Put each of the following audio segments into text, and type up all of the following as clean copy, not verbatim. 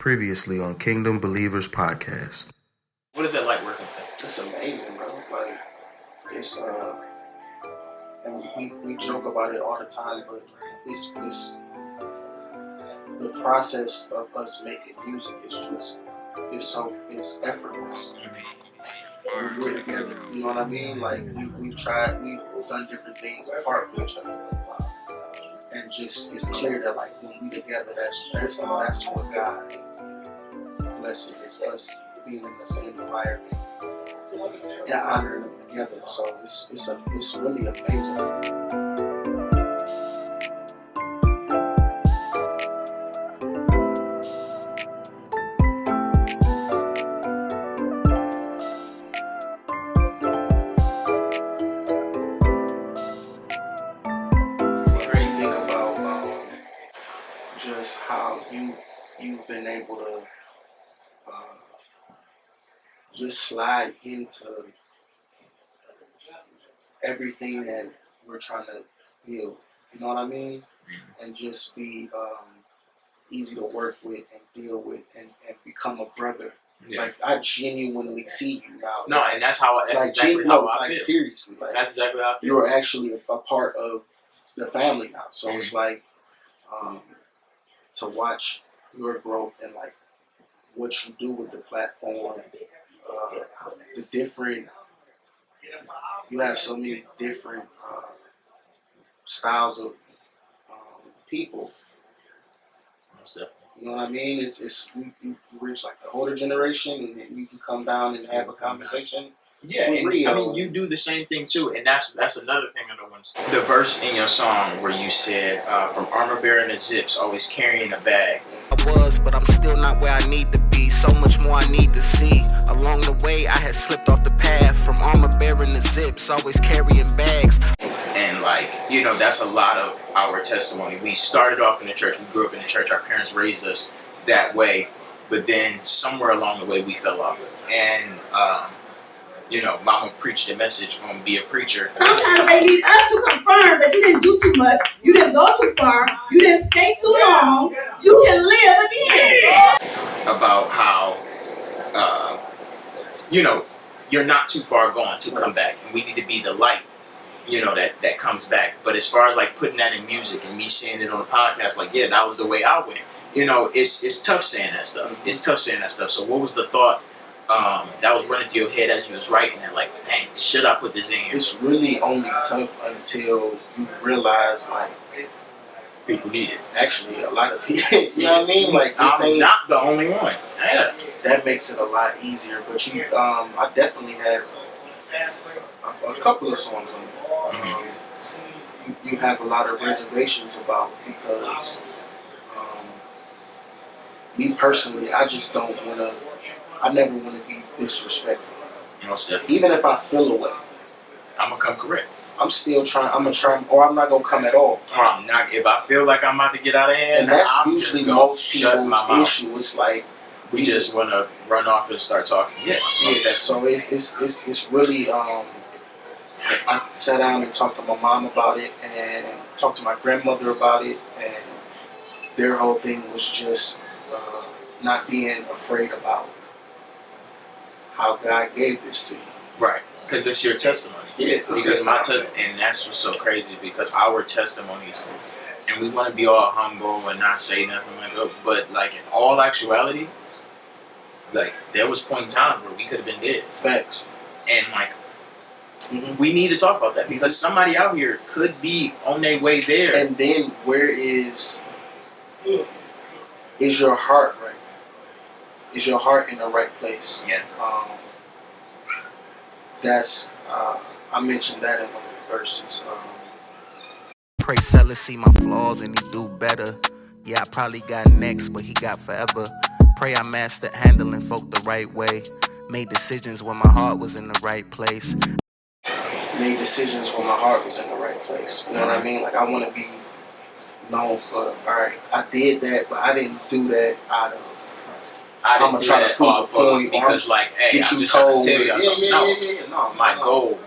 Previously on Kingdom Believers Podcast. What is that like working with them? It's amazing, bro. Like, it's and we joke about it all the time, but it's the process of us making music is just it's effortless. When we're together, you know what I mean? Like we've done different things apart from each other, and just it's clear that like when we together, that's what God blesses. It's us being in the same environment and honoring them together. So it's really amazing. Just how you've been able to just slide into everything that we're trying to build. You know what I mean? And just be easy to work with and deal with and become a brother. Yeah. Like I genuinely see you now. No, and that's exactly how I feel. Seriously, like that's exactly how I feel. You're actually a part of the family now. So it's like to watch your growth and like what you do with the platform, the different. You have so many different styles of people. You know what I mean? You reach like the older generation, and then you can come down and have a conversation. Yeah, and Rio. I mean, you do the same thing too, and that's another thing I don't want to say. The verse in your song where you said, "From armor bearing the zips, always carrying a bag." I was, but I'm still not where I need to be. So much more I need to see. Along the way, I had slipped off the path. From armor bearing the zips, always carrying bags. And like, you know, that's a lot of our testimony. We started off in the church. We grew up in the church. Our parents raised us that way. But then somewhere along the way, we fell off. And, you know, Mama preached a message on be a preacher. Sometimes they need us to confirm that you didn't do too much. You didn't go too far. You didn't stay too long. You can live again. About how, you know, you're not too far gone to come back. And we need to be the light, you know, that comes back. But as far as like putting that in music and me saying it on the podcast, like, yeah, that was the way I went. You know, it's tough saying that stuff. It's tough saying that stuff. So what was the thought that was running through your head as you was writing it? Like, dang, should I put this in here? It's really only tough until you realize, like, people need it. Actually, a lot of people, you know what I mean? Like, I'm not the only one. Yeah. That makes it a lot easier. But you, I definitely have a couple of songs on there. You have a lot of reservations about because me personally, I just don't want to. I never want to be disrespectful. Most definitely. Even if I feel away, I'm gonna come correct. I'm still trying. I'm gonna try, or I'm not gonna come at all. Or I'm not. If I feel like I'm about to get out of hand, and that's I'm usually most people's issue. It's like we just want to run off and start talking. Yeah. So it's really. I sat down and talked to my mom about it, and talked to my grandmother about it, and their whole thing was just not being afraid about how God gave this to you. Right. Because it's your testimony. Yeah. Because my testimony, and that's what's so crazy, because our testimonies, and we want to be all humble and not say nothing like that, but like in all actuality, like there was point in time where we could have been dead. Facts. And like, we need to talk about that because somebody out here could be on their way there. And then where is your heart right? Is your heart in the right place? Yeah. That's I mentioned that in one of the verses. Pray Seller see my flaws and he do better. Yeah, I probably got next, but he got forever. Pray I mastered handling folk the right way. Made decisions when my heart was in the right place. Made decisions when my heart was in the right place. You know what I mean? Like I want to be known for, all right, I did that, but I didn't do that out of. I'm gonna try to prove a point because, like, hey, I'm just trying to tell y'all something. No, my goal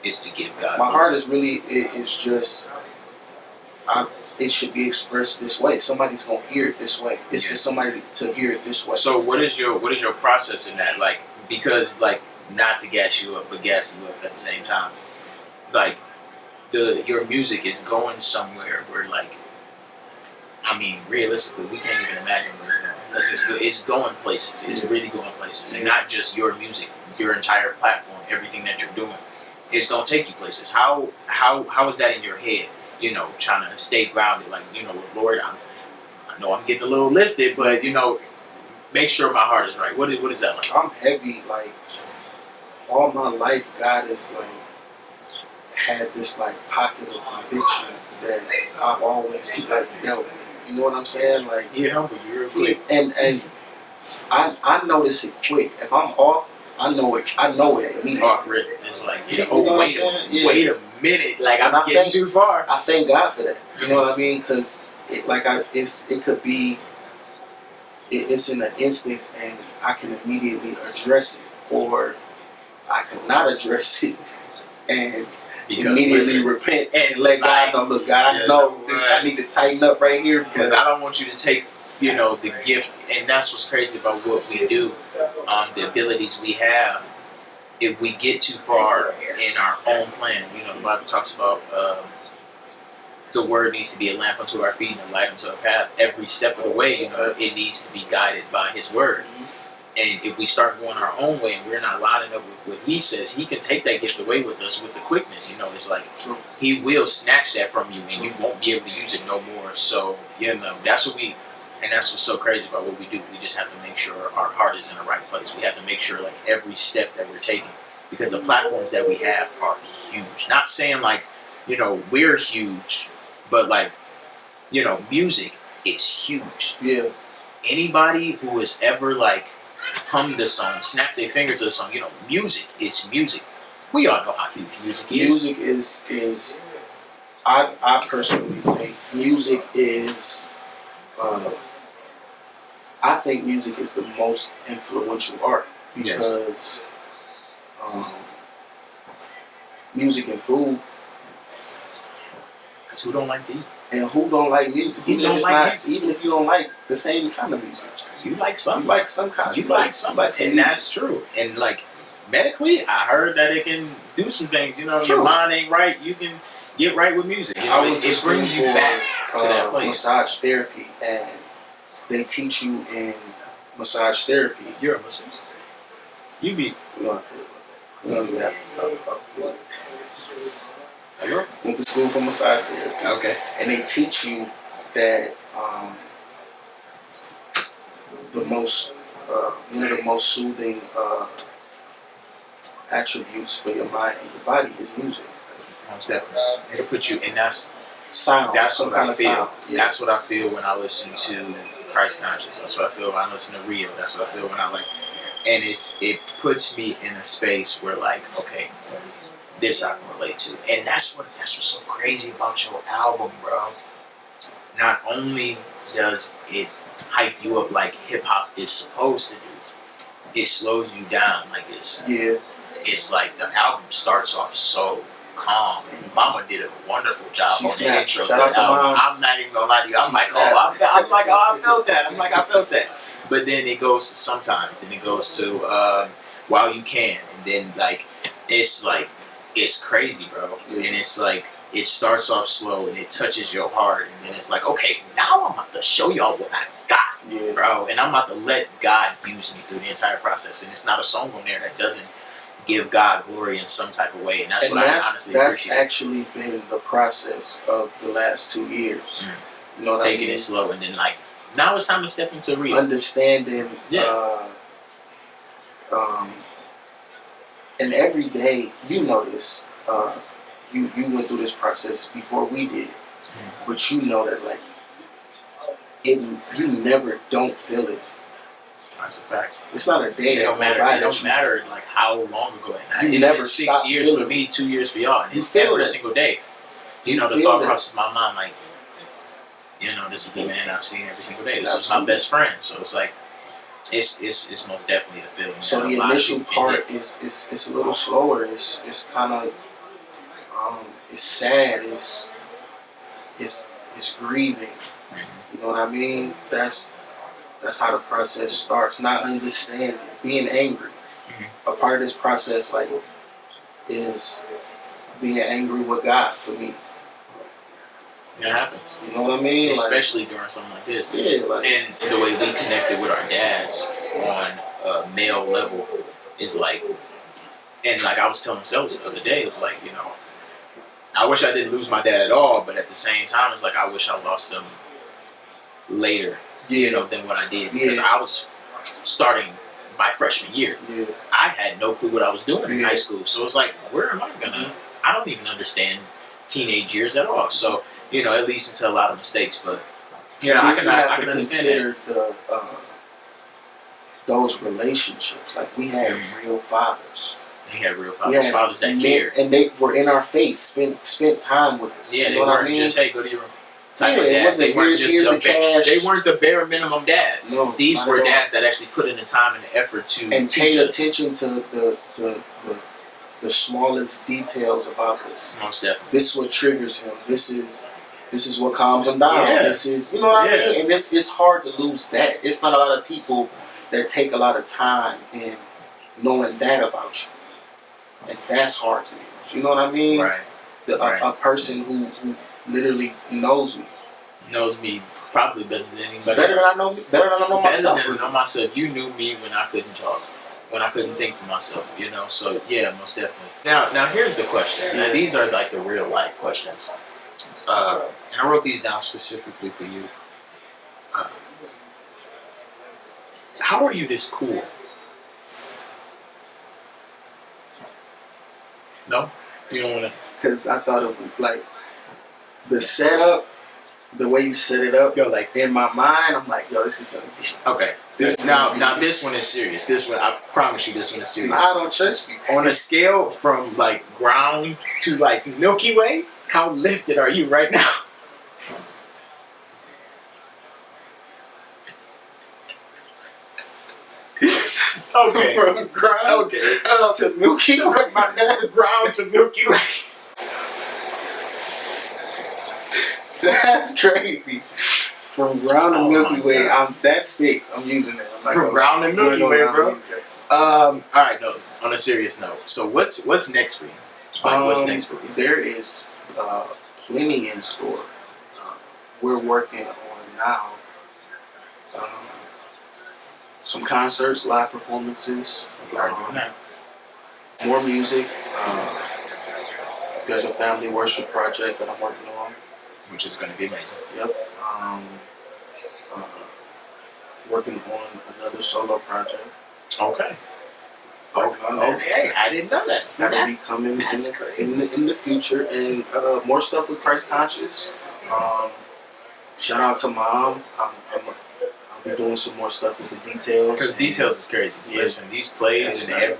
is to give God. My heart is really, it's just, it should be expressed this way. Somebody's gonna hear it this way. It's for somebody to hear it this way. So what is your process in that? Like, because like, not to gas you up, but gas you up at the same time. Like, your music is going somewhere where, like, I mean, realistically, we can't even imagine where it's going. Because it's going places. It's really going places. And not just your music, your entire platform, everything that you're doing. It's going to take you places. How is that in your head? You know, trying to stay grounded. Like, you know, Lord, I know I'm getting a little lifted, but, you know, make sure my heart is right. What is that like? I'm heavy. Like, all my life, God has, like, had this, like, pocket of conviction that I've always, like, dealt with. You know what I'm saying? Like, You're humble. You're real quick. And I notice it quick. If I'm off, I know it. I know it immediately. Off rip. It's like, You know wait a minute. Like, I'm getting too far. I thank God for that. You know what I mean? Because it could be, it's in an instance, and I can immediately address it, or I could not address it, and immediately repent and let God know, look, God, I know this. I need to tighten up right here, because I don't want you to take, you know, the gift. And that's what's crazy about what we do, the abilities we have. If we get too far in our own plan, you know, the Bible talks about the word needs to be a lamp unto our feet and a light unto our path. Every step of the way, you know, it needs to be guided by His word. And if we start going our own way and we're not lining up with what He says, He can take that gift away with us with the quickness. You know, it's like He will snatch that from you, and you won't be able to use it no more. So, you know, that's what's so crazy about what we do. We just have to make sure our heart is in the right place. We have to make sure, like, every step that we're taking, because the platforms that we have are huge. Not saying, like, you know, we're huge, but, like, you know, music is huge. Yeah. Anybody who has ever, like, hummed a song, snap their finger to a song, you know, music, it's music. We all know how huge music is. Music is I personally think music is, I think music is the most influential art, because music and food. Because who don't like to eat? And who don't like music? Even if you don't like the same kind of music, you like some. You like some kind. You like some. And that's true. And, like, medically, I heard that it can do some things. You know, your mind ain't right, you can get right with music. You know, it brings you back to that place. Massage therapy, and they teach you in massage therapy. You're a masseuse. You be. We don't even have to talk about it. Went to school for massage therapy. Okay. And they teach you that one of the most soothing attributes for your mind and your body is music. Most definitely. It'll put you, and that's sound. That's what I feel. Sound. Yeah. That's what I feel when I listen to Christ Conscious. That's what I feel when I listen to Rio. That's what I feel when I like. And it puts me in a space where, like, okay, this I can relate to. And that's what's so crazy about your album, bro. Not only does it hype you up like hip hop is supposed to do, it slows you down. Like, it's like the album starts off so calm, and Mama did a wonderful job on the intro to the album. I'm not even gonna lie to you. I'm like, I felt that. But then it goes to sometimes, and it goes to While You Can, and then, like, it's crazy, bro. Yeah. And it's like, it starts off slow and it touches your heart, and then it's like, okay, now I'm about to show y'all what I got, bro. And I'm about to let God use me through the entire process. And it's not a song on there that doesn't give God glory in some type of way. And that's what I honestly appreciate. That's actually been the process of the last 2 years. You know what Taking it slow, and then, like, now it's time to step into real. Understanding, and every day, you know this, you went through this process before we did, but you know that, like, you never don't feel it. That's a fact. It's not a day. It don't matter. It don't matter, like, how long ago. It's never been 6 years for me, 2 years for y'all. And it's every single day. You know, the thought process of my mind, like, you know, this is the man I've seen every single day. This was my best friend. So it's like, it's most definitely a feeling. So the initial part is a little slower. It's kind of it's sad. It's it's grieving. You know what I mean? That's how the process starts. Not understanding, being angry. A part of this process, like, is being angry with God for me. It happens. You know what I mean? Especially during something like this. Yeah, like, and the way we connected with our dads on a male level is like, and like I was telling Cells the other day, it was like, you know, I wish I didn't lose my dad at all, but at the same time, it's like I wish I lost him later, you know, than what I did, because I was starting my freshman year. I had no clue what I was doing in high school, so it's like, where am I gonna? I don't even understand teenage years at all. So, you know, it leads into a lot of mistakes, but yeah, I can understand the those relationships. Like, we had real fathers. They had real fathers, fathers that cared, and they were in our face, spent time with us. Yeah, you they know weren't what I mean? just, hey, go to your room type of dads. They weren't just the cash. They weren't the bare minimum dads. No, these were dads that actually put in the time and the effort to and teach pay us. attention to the smallest details about this. Most definitely. This is what triggers him. This is what calms him down. Yeah. This is, you know what I mean? And it's hard to lose that. It's not a lot of people that take a lot of time in knowing that about you. And that's hard to lose. You know what I mean? Right. A person who literally knows me. Knows me probably better than anybody Better else. than I know myself. Better than I know myself. You knew me when I couldn't talk, when I couldn't think for myself, you know? So, yeah, most definitely. Now here's the question. Now, these are like the real life questions. And I wrote these down specifically for you. How are you this cool? No? You don't want to? Because I thought it was like the setup, the way you set it up. Yo, like, in my mind, I'm like, yo, this is gonna be okay. Now this one is serious. This one, I promise you, this one is serious. I don't trust you. On a scale from like ground to like Milky Way, how lifted are you right now? Okay. From ground to Milky Way. Ground to Milky Way. That's crazy. From ground to Milky Way, that sticks. I'm using that. From ground to Milky Way, bro. All right, no. On a serious note, so what's next for you? Like, what's next for you? There is plenty in store. We're working on now. Some concerts, live performances, more music. There's a family worship project that I'm working on, which is going to be amazing. Yep. Working on another solo project. Okay. Okay, I didn't know that. So that'll be coming in the future, and more stuff with Christ Conscious. Shout out to Mom. I'll be doing some more stuff with the details. Because details is crazy. Yeah. Listen, these plays and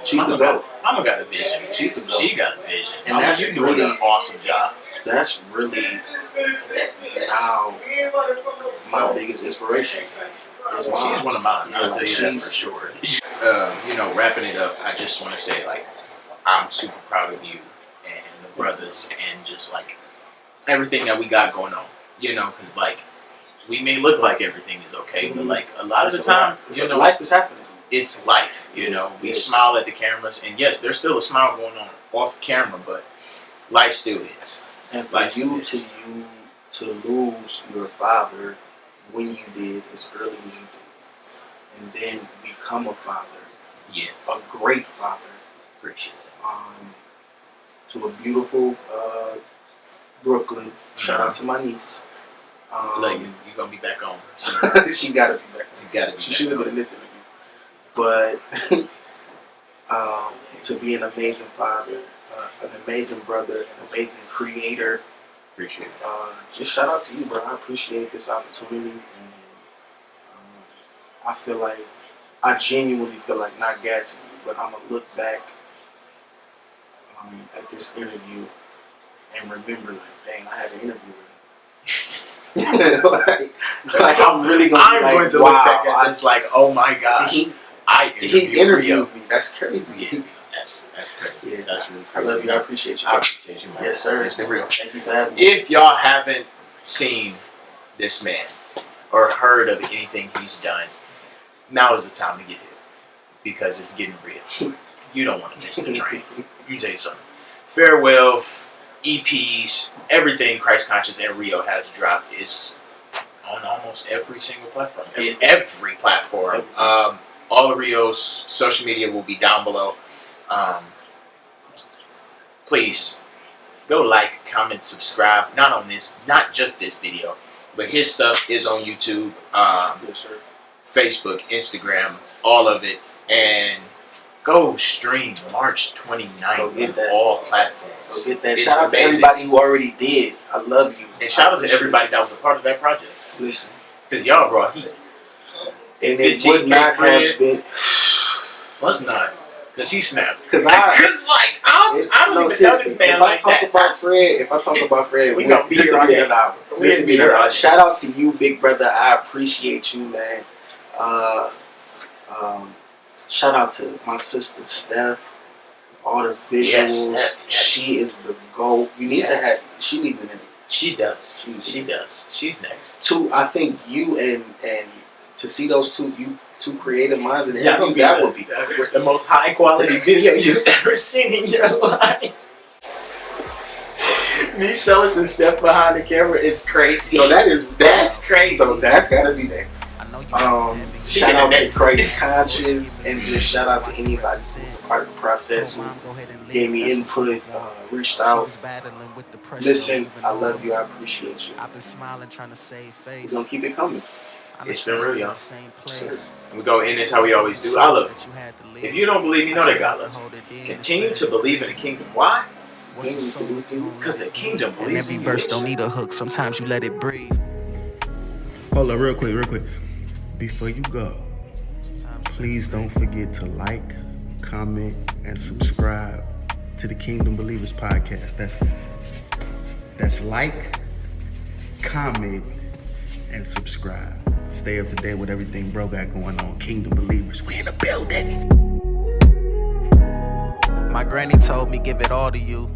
she's the goat. Mama got a vision. She's the goat. She got a vision. And that's you doing an awesome job. That's really now my biggest inspiration. She's one of mine. I'll tell you that for sure. You know, wrapping it up, I just want to say, like, I'm super proud of you and the brothers and just like everything that we got going on. You know, because like we may look like everything is okay, but like a lot of the time, you know, life is happening. It's life. You know, we smile at the cameras, and yes, there's still a smile going on off camera, but life still is. And for you to lose your father when you did, as early as you did, and then become a father, a great father. Appreciate it. To a beautiful Brooklyn. Shout out to my niece. Like, you're gonna be back on. She gotta be back. She should have been in this interview. But to be an amazing father, an amazing brother, an amazing creator. Appreciate it. Just shout out to you, bro. I appreciate this opportunity, and I genuinely feel like, not gassing you, but I'm gonna look back at this interview and remember, like, dang, I had an interview with him. like I'm really gonna. I'm going to look back at this like, oh my gosh, he interviewed me. That's crazy. Yeah, that's crazy. Yeah, that's really I crazy. love you. I appreciate you. I appreciate you, man. Yes, sir. It's been real. Thank you for having me. If y'all haven't seen this man or heard of anything he's done, now is the time to get hit because it's getting real. You don't want to miss the train. Let me tell you something. Farewell, EPs, everything Christ Conscious and Rio has dropped is on almost every single platform. Every platform. All of Rio's social media will be down below. Please go like, comment, subscribe. Not just this video, but his stuff is on YouTube, Facebook, Instagram, all of it. And go stream March 29th on all platforms. Go get that. Shout out to everybody who already did. I love you. And shout out to everybody that was a part of that project. Listen. Because y'all brought heat. And it would not have been. Must not. Because he snapped. Because I don't even know this man like that. If I talk about Fred, we gonna be here all day. Shout out to you, big brother. I appreciate you, man. Shout out to my sister Steph. All the visuals. Yes. She is the GOAT. You need to have. She needs an interview. She does. She does. She's next. I think you and to see those two creative minds in the interview, would be the most high quality video you've ever seen in your life. Me, Celis, and Steph behind the camera is crazy. So that's crazy. So that's gotta be next. Shout out to Christ Conscious and just shout out to anybody who's a part of the process who gave me input, reached out. Listen, I love you. I appreciate you. We're gonna keep it coming. It's been real, y'all. And we go in this how we always do. I love it. If you don't believe, you know that God loves you. Continue to believe in the kingdom. Why? Because the kingdom believes in every verse don't need a hook. Sometimes you let it breathe. Hold up, real quick. Before you go, please don't forget to like, comment, and subscribe to the Kingdom Believers Podcast. That's like, comment, and subscribe. Stay up to date with everything bro got going on. Kingdom Believers, we in the building. My granny told me give it all to you.